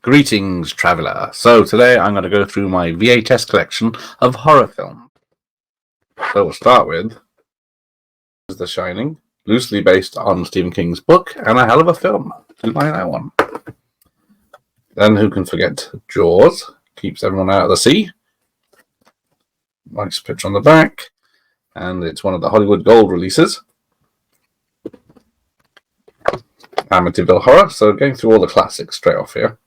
Greetings, traveller. So today I'm going to go through my VHS collection of horror films. So we'll start with The Shining, loosely based on Stephen King's book, and a hell of a film. Do like that one. Then who can forget Jaws, keeps everyone out of the sea. Nice picture on the back, and it's one of the Hollywood Gold releases. Amityville Horror, so going through all the classics straight off here.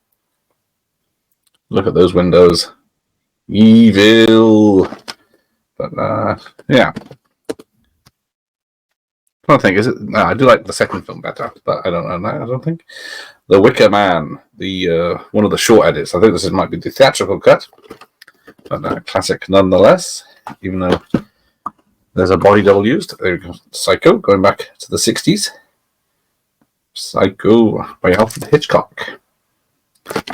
Look at those windows. Evil. But, yeah. I think, is it? No, I do like the second film better, but I don't know that, I don't think. The Wicker Man, the one of the short edits. I think this might be the theatrical cut. But classic nonetheless, even though there's a body double used. There we go. Psycho, going back to the 60s. Psycho by Alfred Hitchcock.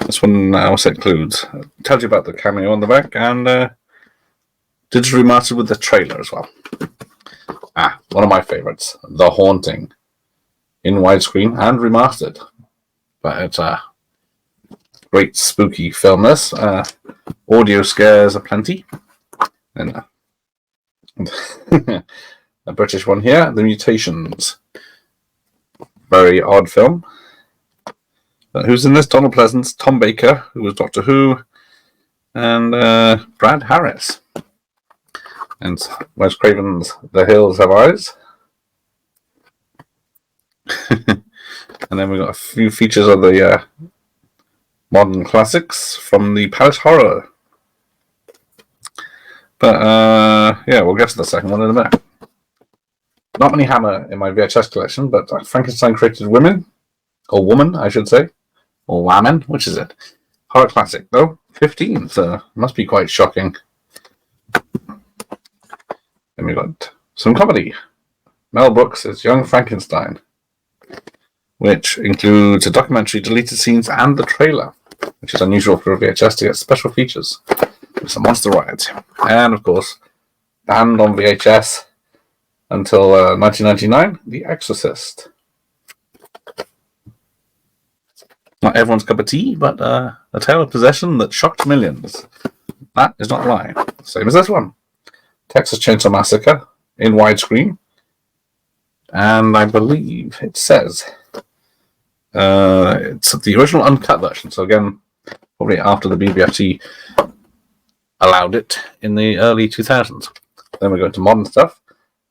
This one also includes, tells you about the cameo on the back, and digitally remastered with the trailer as well. One of my favourites, The Haunting, in widescreen and remastered. But it's a great spooky film. This audio scares aplenty, and a British one here, The Mutations. Very odd film. Who's in this? Donald Pleasance, Tom Baker, who was Doctor Who, and Brad Harris. And Wes Craven's The Hills Have Eyes. And then we've got a few features of the modern classics from the Palace Horror. But yeah, we'll get to the second one in a minute. Not many Hammer in my VHS collection, but Frankenstein Created Women, or Woman, I should say. Or Whammon, which is it? Horror classic, though. 15, so must be quite shocking. Then we got some comedy. Mel Brooks' Young Frankenstein, which includes a documentary, deleted scenes, and the trailer, which is unusual for a VHS to get special features. With some monster rides. And, of course, banned on VHS until 1999, The Exorcist. Not everyone's cup of tea, but a tale of possession that shocked millions. That is not lying. Same as this one. Texas Chainsaw Massacre in widescreen. And I believe it says it's the original uncut version. So again, probably after the BBFC allowed it in the early 2000s. Then we go into modern stuff.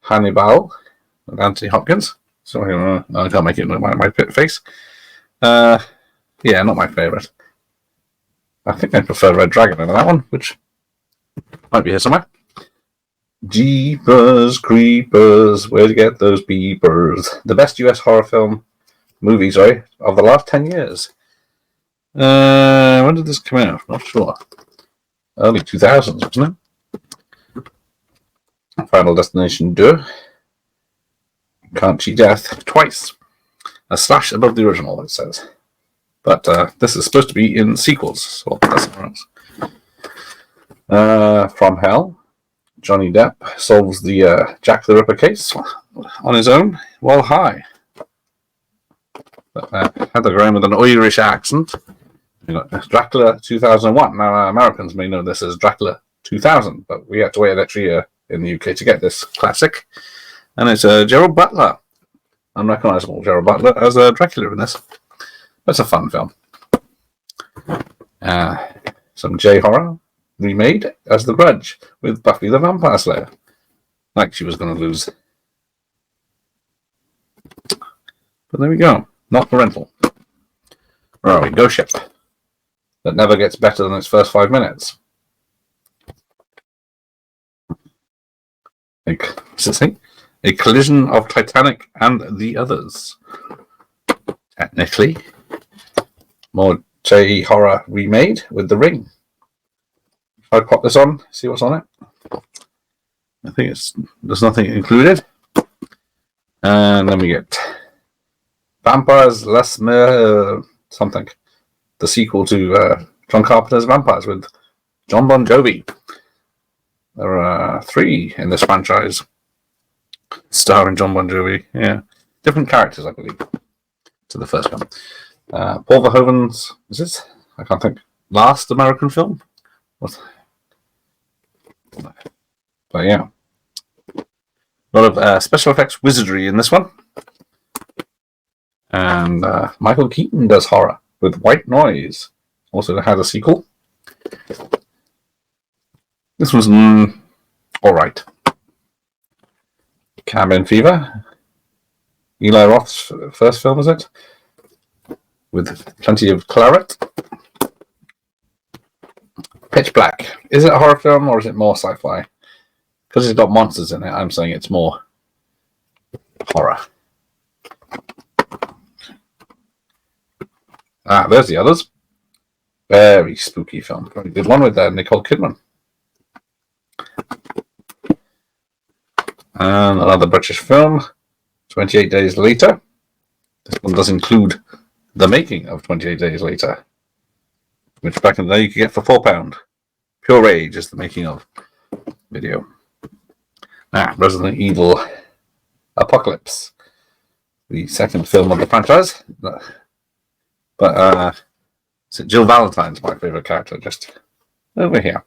Hannibal with Anthony Hopkins. Sorry, I can't make it look like my face. Yeah, not my favourite. I think I prefer Red Dragon over that one, which might be here somewhere. Jeepers Creepers, where'd you get those beepers? The best US horror movie, of the last 10 years. When did this come out? Not sure. Early 2000s, wasn't it? Final Destination 2. Can't Cheat Death twice. A slash above the original, it says. But this is supposed to be in sequels, so I'll put that somewhere else. From Hell, Johnny Depp solves the Jack the Ripper case on his own while high. Heather Graham with an Irish accent. You got Dracula 2001. Now, Americans may know this as Dracula 2000, but we had to wait an extra year in the UK to get this classic. And it's Gerald Butler, unrecognisable Gerald Butler, as Dracula in this. It's a fun film. Some J-horror remade as The Grudge with Buffy the Vampire Slayer. Like she was going to lose. But there we go. Not parental. Where are we? Ghost Ship. That never gets better than its first 5 minutes. What's it say? A collision of Titanic and the others. Technically. More J-horror remade with The Ring. If I pop this on, see what's on it. I think there's nothing included. And then we get Vampires Les something. The sequel to John Carpenter's Vampires with John Bon Jovi. There are 3 in this franchise. starring John Bon Jovi. Yeah, different characters, I believe, to the first one. Paul Verhoeven's, is it? I can't think. Last American film? What? But yeah. A lot of special effects wizardry in this one. And Michael Keaton does horror with White Noise. Also had a sequel. This was alright. Cabin Fever. Eli Roth's first film, is it? With plenty of claret. Pitch Black. Is it a horror film or is it more sci-fi? Because it's got monsters in it, I'm saying it's more horror. There's the others. Very spooky film. Very good one with Nicole Kidman. And another British film, 28 Days Later. This one does include the making of 28 Days Later, which back in the day you could get for £4. Pure Rage is the making of video. Resident Evil Apocalypse, the second film of the franchise. But Jill Valentine's my favourite character, just over here.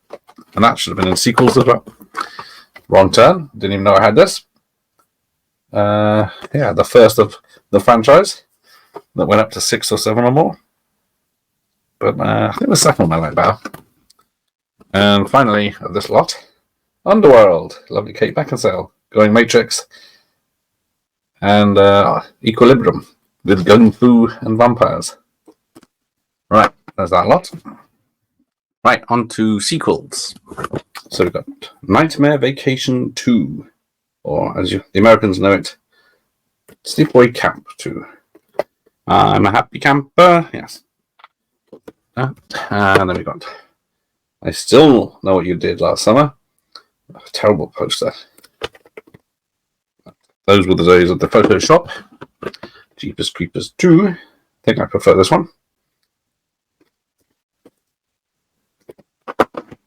And that should have been in sequels as well. Wrong turn. Didn't even know I had this. Yeah, the first of the franchise that went up to 6 or 7 or more. But I think the second one I like better. And finally, of this lot, Underworld. Lovely Kate Beckinsale. Going Matrix. And Equilibrium with Gung Fu and vampires. Right, there's that lot. Right, on to sequels. So we've got Nightmare Vacation 2, or as the Americans know it, Sleepaway Camp 2. I'm a Happy Camper, yes. And then we got I Still Know What You Did Last Summer. A terrible poster. Those were the days of the Photoshop. Jeepers Creepers 2. I think I prefer this one.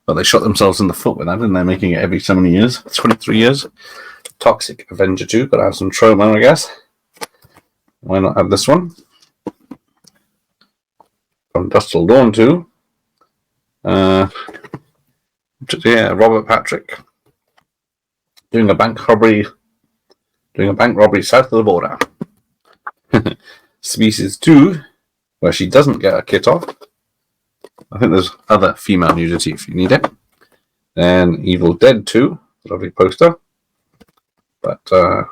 But they shot themselves in the foot with that, didn't they? Making it every so many years. 23 years. Toxic Avenger 2. Got to have some trauma, I guess. Why not have this one? From Dusk Till Dawn 2. Yeah, Robert Patrick. Doing a bank robbery south of the border. Species 2, where she doesn't get a kit off. I think there's other female nudity if you need it. And Evil Dead 2, lovely poster. But I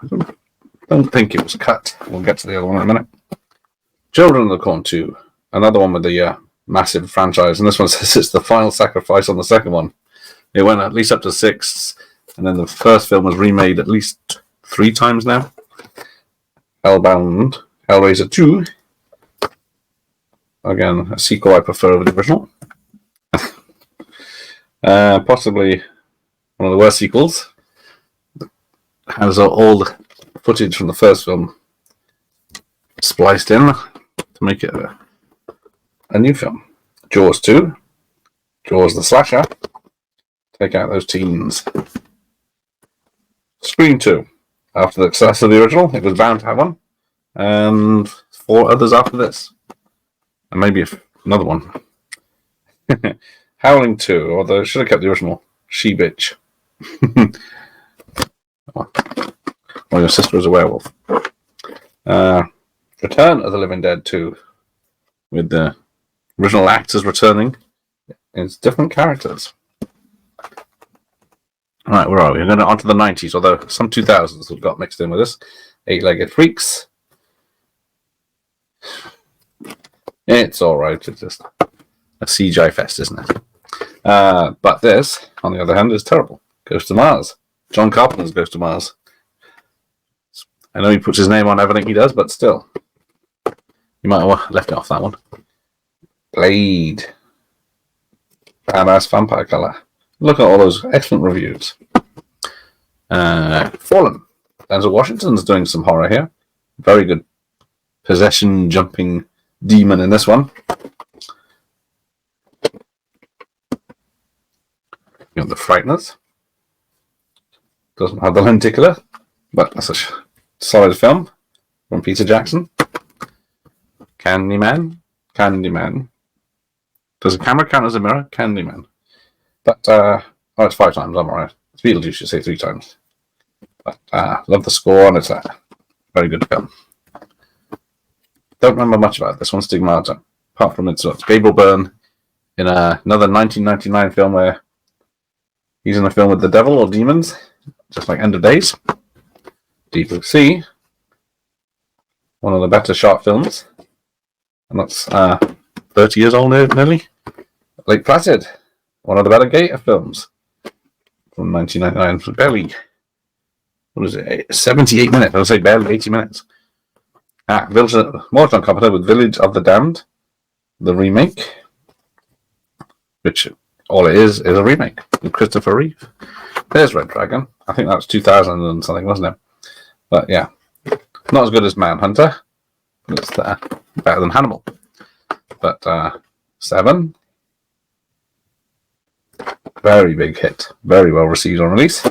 don't think it was cut. We'll get to the other one in a minute. Children of the Corn 2, another one with the massive franchise. And this one says it's the final sacrifice on the second one. It went at least up to 6. And then the first film was remade at least 3 times now. Hellbound, Hellraiser 2. Again, a sequel I prefer over the original. Possibly one of the worst sequels. Has all the footage from the first film spliced in to make it a new film. Jaws 2. Jaws the Slasher. Take out those teens. Scream 2. After the success of the original, it was bound to have one. And 4 others after this. And maybe another one. Howling 2, although I should have kept the original. She-Bitch. Well, your sister is a werewolf. Return of the Living Dead 2. With the original actors returning. It's different characters. Alright, where are we? We're going on to the 90s, although some 2000s have got mixed in with this. Eight-Legged Freaks. It's alright, it's just a CGI fest, isn't it? But this, on the other hand, is terrible. Goes to Mars. John Carpenter's Goes to Mars. I know he puts his name on everything he does, but still. You might have left it off that one. Blade. Badass vampire colour. Look at all those excellent reviews. Fallen. Denzel Washington's doing some horror here. Very good possession jumping demon in this one. You got the Frighteners. Doesn't have the lenticular. but that's a solid film from Peter Jackson. Candyman. Does a camera count as a mirror? Candyman. But, it's 5 times, I'm alright. It's Beetlejuice, you say 3 times. But, love the score, and it's a very good film. Don't remember much about this one, Stigmata, apart from it's Gabriel Byrne in another 1999 film where he's in a film with the devil or demons, just like End of Days. Deep Blue Sea, one of the better shot films, and that's 30 years old nearly. Lake Placid, one of the better Gator films from 1999. Barely, what is it, 78 minutes? I would say barely 80 minutes. Mortal Kombat with Village of the Damned, the remake, which all it is a remake with Christopher Reeve. There's Red Dragon. I think that was 2000 and something, wasn't it? But yeah, not as good as Manhunter, but it's better than Hannibal. But 7, very big hit, very well received on release.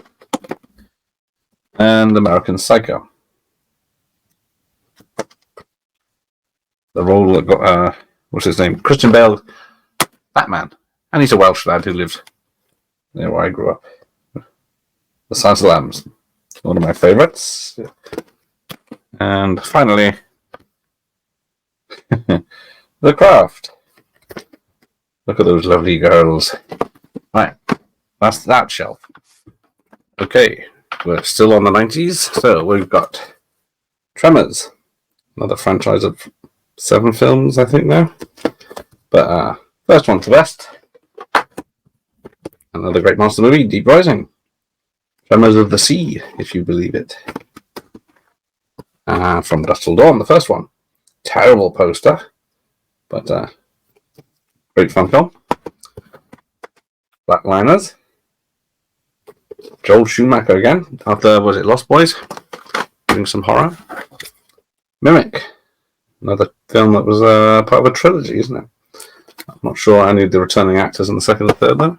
And American Psycho. The role that got, what's his name? Christian Bale, Batman. And he's a Welsh lad who lived near where I grew up. The Silence of the Lambs, one of my favourites. And finally, The Craft. Look at those lovely girls. Right, that's that shelf. Okay, we're still on the 90s, so we've got Tremors, another franchise of 7 films, I think now. But first one to best, another great monster movie, Deep Rising. Tremors of the Sea, if you believe it. From Dusk Till Dawn, the first one. Terrible poster, but great fun film. Black Liners. Joel Schumacher again, after, was it Lost Boys? Doing some horror. Mimic. Another film that was part of a trilogy, isn't it? I'm not sure any of the returning actors in the second and third, though.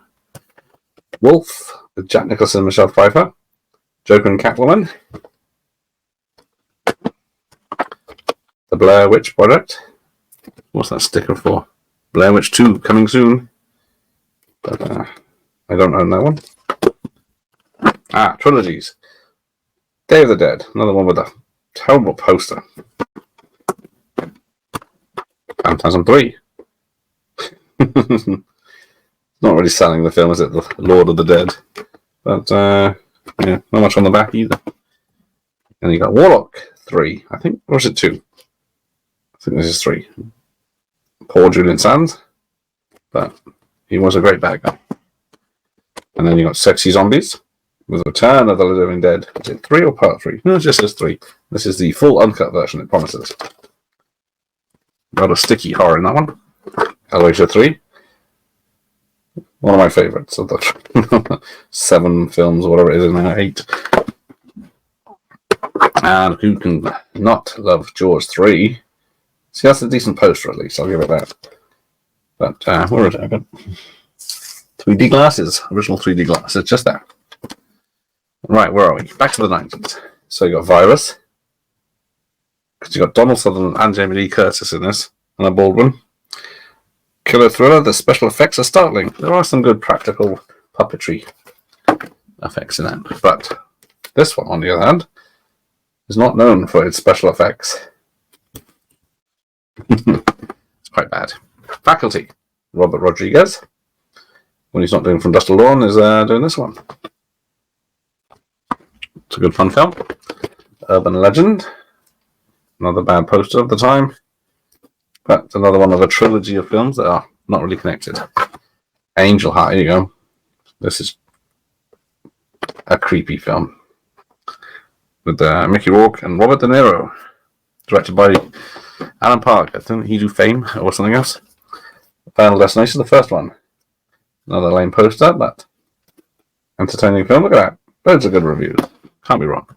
Wolf, with Jack Nicholson and Michelle Pfeiffer. Joker and Catwoman. The Blair Witch Project. What's that sticker for? Blair Witch 2, coming soon. But I don't own that one. Trilogies. Day of the Dead, another one with a terrible poster. Phantasm 3. Not really selling the film, is it? The Lord of the Dead. But, yeah, not much on the back either. And you got Warlock 3, I think. Or is it 2? I think this is 3. Poor Julian Sands. But he was a great bad guy. And then you got Sexy Zombies with Return of the Living Dead. Is it 3 or part 3? No, it just says 3. This is the full uncut version, it promises. Got a sticky horror in that one. Hellraiser 3. One of my favourites of the 7 films, or whatever it is now, 8. And who can not love Jaws 3? See, that's a decent poster at least, I'll give it that. But, where is it? I got 3D glasses, original 3D glasses, just there. Right, where are we? Back to the 90s. So you got Virus. Because you got Donald Sutherland and Jamie Lee Curtis in this, and a Baldwin. Killer Thriller, the special effects are startling. There are some good practical puppetry effects in it. But this one, on the other hand, is not known for its special effects. It's quite bad. Faculty, Robert Rodriguez, when he's not doing From Dusk Till Dawn, is doing this one. It's a good fun film. Urban Legend, another bad poster of the time. But another one of a trilogy of films that are not really connected. Angel Heart, here you go. This is a creepy film. With Mickey Rourke and Robert De Niro. Directed by Alan Park. I think he do Fame or something else. Final Destination, the first one. Another lame poster, but entertaining film. Look at that. Loads of good reviews. Can't be wrong.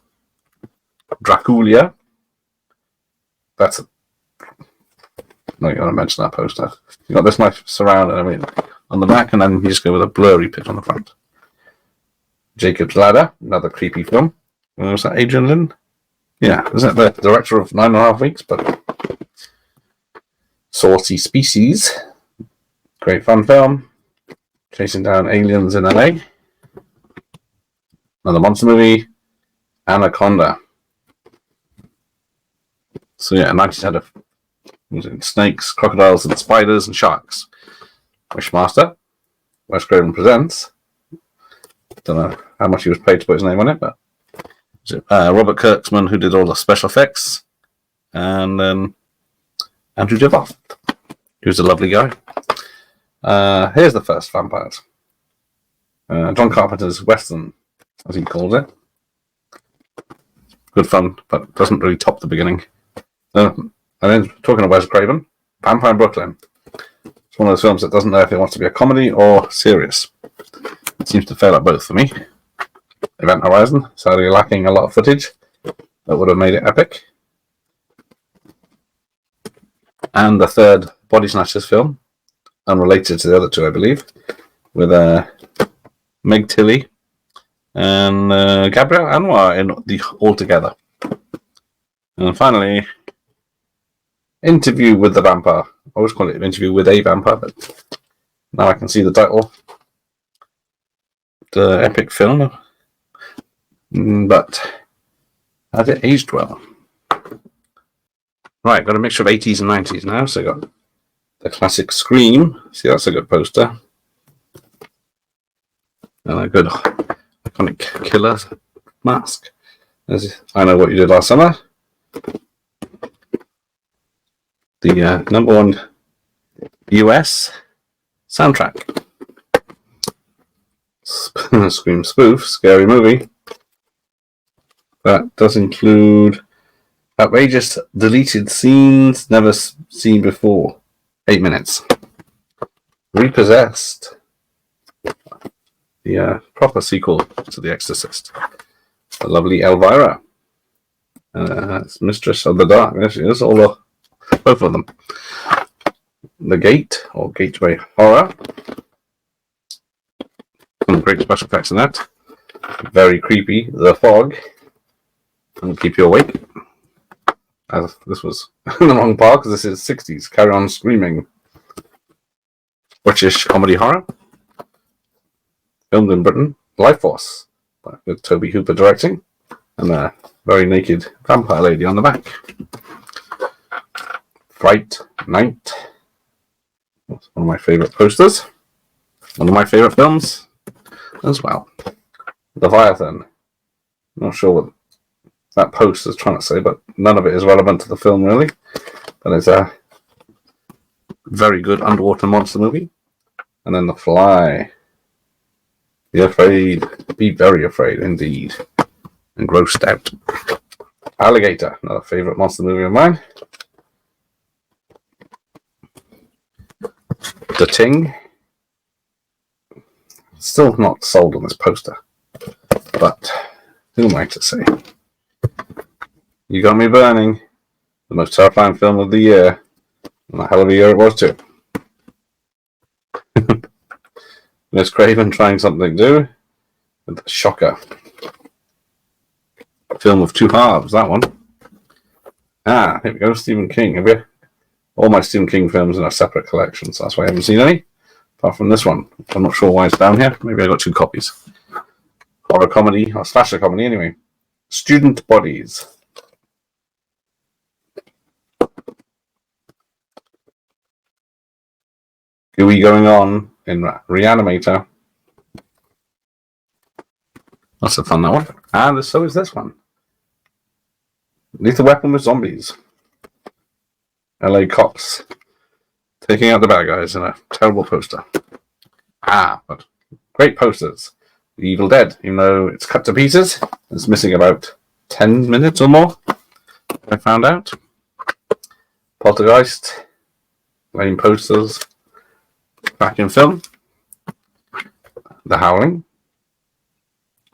Draculia. That's a... No, you want to mention that poster. You got this nice surround and everything on the back, and then you just go with a blurry pic on the front. Jacob's Ladder, another creepy film. Was that Adrian Lin? Yeah, isn't it the director of 9.5 Weeks? But Saucy Species, great fun film, chasing down aliens in LA. Another monster movie, Anaconda. So yeah, 19 had snakes, crocodiles, and spiders and sharks. Wishmaster, Wes Craven Presents. Don't know how much he was paid to put his name on it, but Robert Kirkman, who did all the special effects, and then Andrew Divoff, who's a lovely guy. Here's the first vampires. John Carpenter's Western, as he calls it. Good fun, but doesn't really top the beginning. And then talking of Wes Craven, Vampire in Brooklyn. It's one of those films that doesn't know if it wants to be a comedy or serious. It seems to fail at both for me. Event Horizon, sadly lacking a lot of footage that would have made it epic. And the third Body Snatchers film, unrelated to the other two, I believe, with Meg Tilly and Gabrielle Anwar in the Altogether. And finally, Interview with the Vampire. I always call it Interview with a Vampire, but now I can see the title. The epic film, but has it aged well? Right, got a mixture of 80s and 90s now. So got the classic Scream. See, that's a good poster. And a good iconic killer mask. As I Know What You Did Last Summer. The #1 US soundtrack. Scream spoof, scary movie. That does include outrageous deleted scenes never seen before. 8 minutes. Repossessed. The proper sequel to The Exorcist. The lovely Elvira. Mistress of the Dark. There she is. Both of them. The Gate, or Gateway Horror. Some great special effects in that. Very creepy. The Fog. And keep you awake. As this was in the wrong part because this is 60s. Carry On Screaming. British comedy horror. Filmed in Britain. Life Force. With Toby Hooper directing. And a very naked vampire lady on the back. Fright Night. That's one of my favourite posters. One of my favourite films as well. Leviathan. Not sure what that poster is trying to say, but none of it is relevant to the film really. But it's a very good underwater monster movie. And then The Fly. Be afraid. Be very afraid indeed. And grossed out. Alligator. Another favourite monster movie of mine. The Ting. Still not sold on this poster. But who am I to say? You Got Me Burning. The most terrifying film of the year. And a hell of a year it was too. Wes Craven trying something new. With the Shocker. Film of two halves, that one. Here we go, Stephen King. Have you? All my Stephen King films in a separate collection, so that's why I haven't seen any. Apart from this one. I'm not sure why it's down here. Maybe I got 2 copies. Horror comedy, or slasher comedy anyway. Student Bodies. Gooey going on in Reanimator. That's a fun, that one. And so is this one. Lethal Weapon with Zombies. LA cops taking out the bad guys in a terrible poster. But great posters. The Evil Dead, even though it's cut to pieces, it's missing about 10 minutes or more, I found out. Poltergeist, lame posters, back in film. The Howling.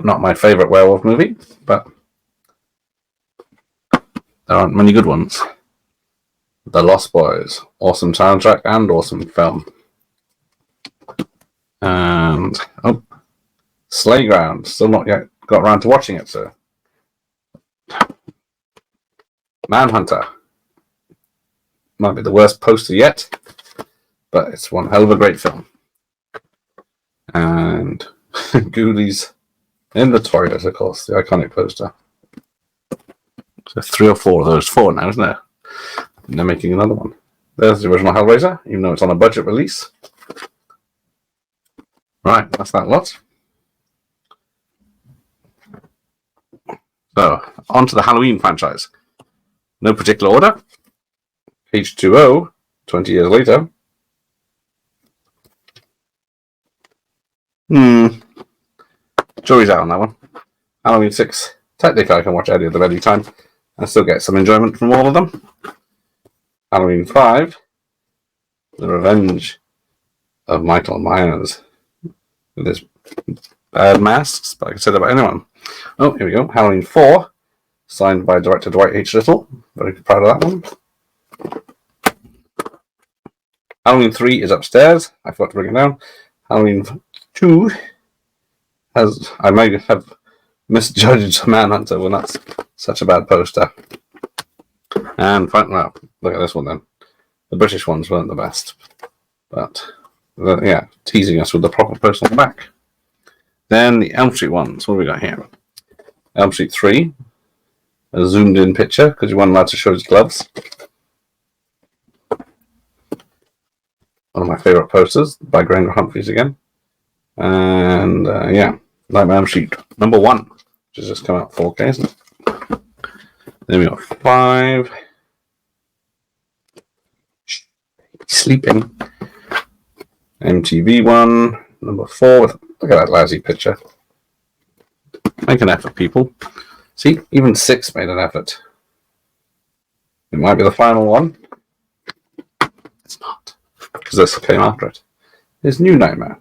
Not my favourite werewolf movie, but there aren't many good ones. The Lost Boys. Awesome soundtrack and awesome film. And Slayground. Still not yet got around to watching it, so Manhunter. Might be the worst poster yet, but it's one hell of a great film. And Ghoulies in the toilet, of course, the iconic poster. So 3 or 4 of those. 4 now, isn't there? And they're making another one. There's the original Hellraiser, even though it's on a budget release. Right, that's that lot. So, on to the Halloween franchise. No particular order. H2O, 20 years later. Jury's out on that one. Halloween 6. Technically, I can watch any of them any time and still get some enjoyment from all of them. Halloween 5. The Revenge of Michael Myers. With his bad masks, but I can say that about anyone. Oh, here we go. Halloween 4. Signed by director Dwight H. Little. Very proud of that one. Halloween 3 is upstairs. I forgot to bring it down. Halloween 2 has... I might have misjudged Manhunter when that's such a bad poster. And finally, well, look at this one then. The British ones weren't the best. But, yeah, teasing us with the proper poster on the back. Then the Elm Street ones. What have we got here? Elm Street 3. A zoomed in picture because you weren't allowed to show his gloves. One of my favourite posters by Granger Humphreys again. And yeah, Nightmare on Elm Street number 1, which has just come out 4K, isn't it? Then we got 5. Sleeping. MTV 1, number 4. Look at that lousy picture. Make an effort, people. See, even 6 made an effort. It might be the final one. It's not, because this came after it. It's New Nightmare.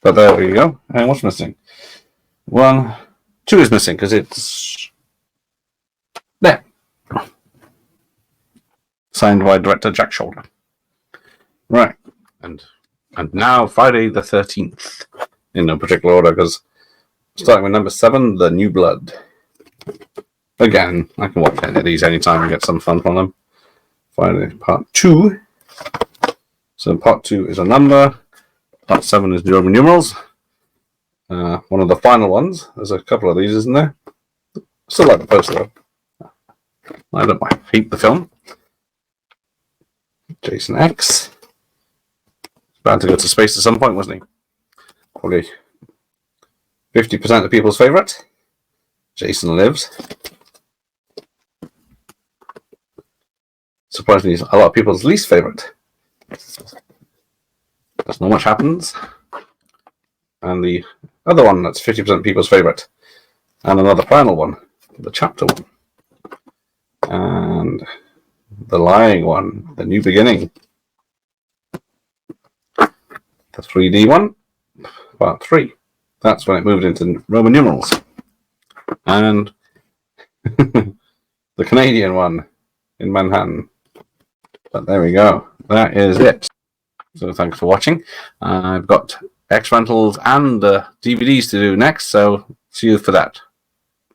But there we go. And what's missing? 1, 2 is missing because it's there. Signed by director Jack Shoulder. Right, and now Friday the 13th, in no particular order, because starting with number 7, The New Blood. Again, I can watch any of these anytime and get some fun from them. Friday part 2. So part 2 is a number. Part 7 is the Roman numerals. One of the final ones. There's a couple of these, isn't there? Still like the poster though. I don't mind. Hate the film. Jason X. Bound to go to space at some point, wasn't he? Probably 50% of people's favourite. Jason Lives. Surprisingly, a lot of people's least favourite. There's not much happens. And the other one that's 50% of people's favourite. And another final one. The chapter one. And the lying one. The new beginning. The 3D one, part 3. That's when it moved into Roman numerals. And the Canadian one in Manhattan. But there we go. That is it. So thanks for watching. I've got X rentals and DVDs to do next, so see you for that.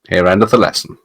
Here, end of the lesson.